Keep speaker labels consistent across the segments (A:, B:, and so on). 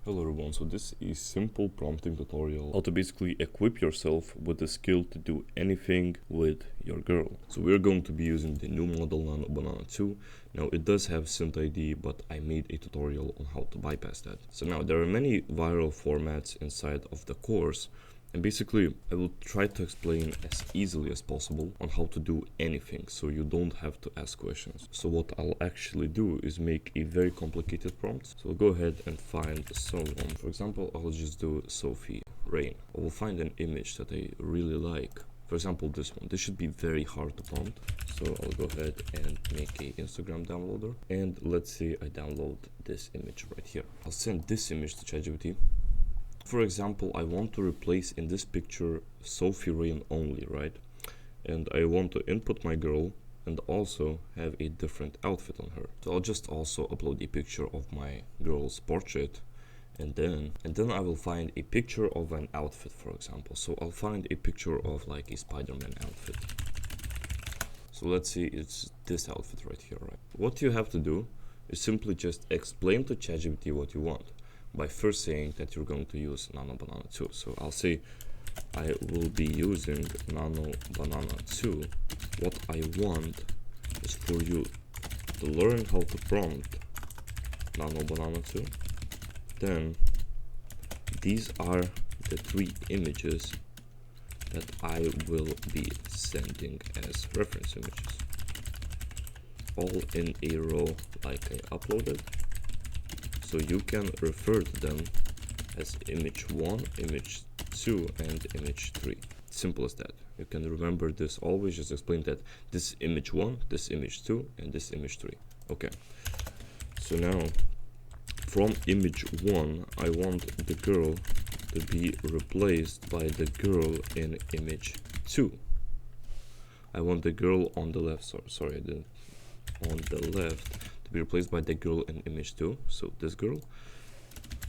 A: Hello everyone, so this is simple prompting tutorial how to basically equip yourself with the skill to do anything with your girl. So we're going to be using the new model Nano Banana 2. Now it does have Synth ID, but I made a tutorial on how to bypass that. So now there are many viral formats inside of the course, and basically I will try to explain as easily as possible on how to do anything so you don't have to ask questions. So what I'll actually do is make a very complicated prompt. So I'll go ahead and find someone. For example, I'll just do Sophie Rain. I will find an image that I really like. For example, this one. This should be very hard to prompt. So I'll go ahead and make a Instagram downloader. And let's say I download this image right here. I'll send this image to ChatGPT. For example, I want to replace in this picture Sophie Rain only, right? And I want to input my girl and also have a different outfit on her. So I'll just also upload a picture of my girl's portrait, and then I will find a picture of an outfit, for example. So I'll find a picture of like a Spider-Man outfit. So let's see, it's this outfit right here, right? What you have to do is simply just explain to ChatGPT what you want by first saying that you're going to use Nano Banana 2. So I'll say I will be using Nano Banana 2. What I want is for you to learn how to prompt Nano Banana 2. Then these are the 3 images that I will be sending as reference images, all in a row like I uploaded. So you can refer to them as image 1, image 2, and image 3. Simple as that. You can remember this always, just explain that this image 1, this image 2, and this image 3. Okay. So now, from image 1, I want the girl to be replaced by the girl in image 2. I want the girl on the left, sorry, I didn't, on the left, to be replaced by the girl in image 2, so this girl,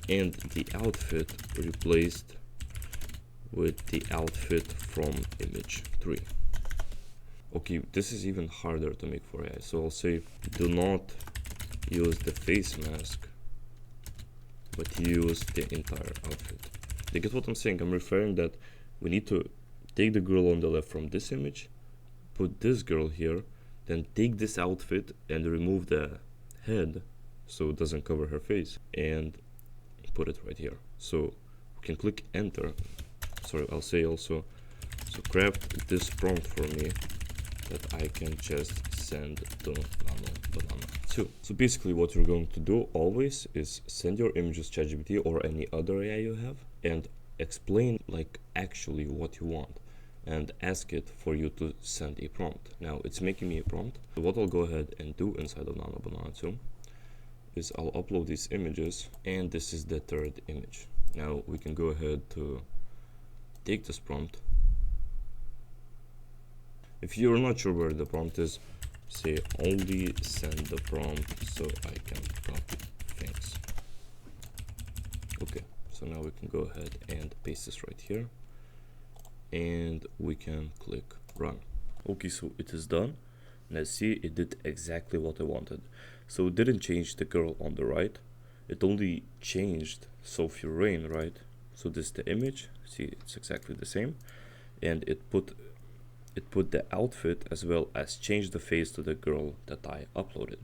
A: and the outfit replaced with the outfit from image 3. Okay, this is even harder to make for AI, so I'll say do not use the face mask, but use the entire outfit. You get what I'm saying? I'm referring that we need to take the girl on the left from this image, put this girl here, then take this outfit and remove the head so it doesn't cover her face, and put it right here. So we can click enter. Sorry, I'll say also, so craft this prompt for me that I can just send to Nano Banana 2. So basically what you're going to do always is send your images to ChatGPT or any other AI you have and explain like actually what you want, and ask it for you to send a prompt. Now it's making me a prompt. So what I'll go ahead and do inside of Nano Banana 2 is I'll upload these images, and this is the 3rd image. Now we can go ahead to take this prompt. If you're not sure where the prompt is, say only send the prompt so I can copy things. Okay, so now we can go ahead and paste this right here, and we can click run. Okay, so it is done. Let's see, it did exactly what I wanted. So it didn't change the girl on the right, it only changed Sophie Rain, right? So this is the image, see, it's exactly the same, and it put the outfit as well as changed the face to the girl that I uploaded.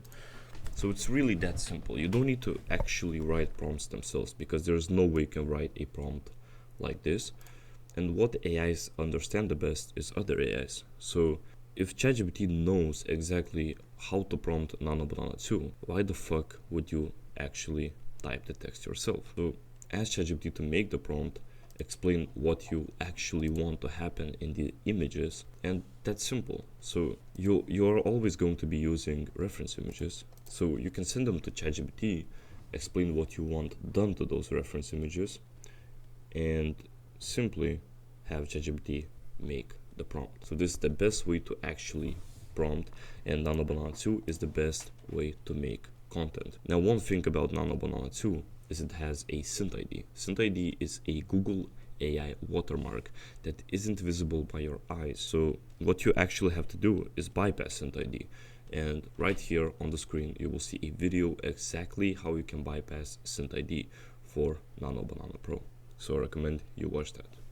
A: So it's really that simple. You don't need to actually write prompts themselves, because there's no way you can write a prompt like this. And what AIs understand the best is other AIs. So if ChatGPT knows exactly how to prompt Nano Banana 2, why the fuck would you actually type the text yourself? So ask ChatGPT to make the prompt, explain what you actually want to happen in the images, and that's simple. So you are always going to be using reference images, so you can send them to ChatGPT, explain what you want done to those reference images, and simply have ChatGPT make the prompt. So this is the best way to actually prompt, and Nano Banana 2 is the best way to make content. Now one thing about Nano Banana 2 is it has a Synth ID. Synth ID is a Google AI watermark that isn't visible by your eyes. So what you actually have to do is bypass Synth ID. And right here on the screen, you will see a video exactly how you can bypass Synth ID for Nano Banana Pro. So I recommend you watch that.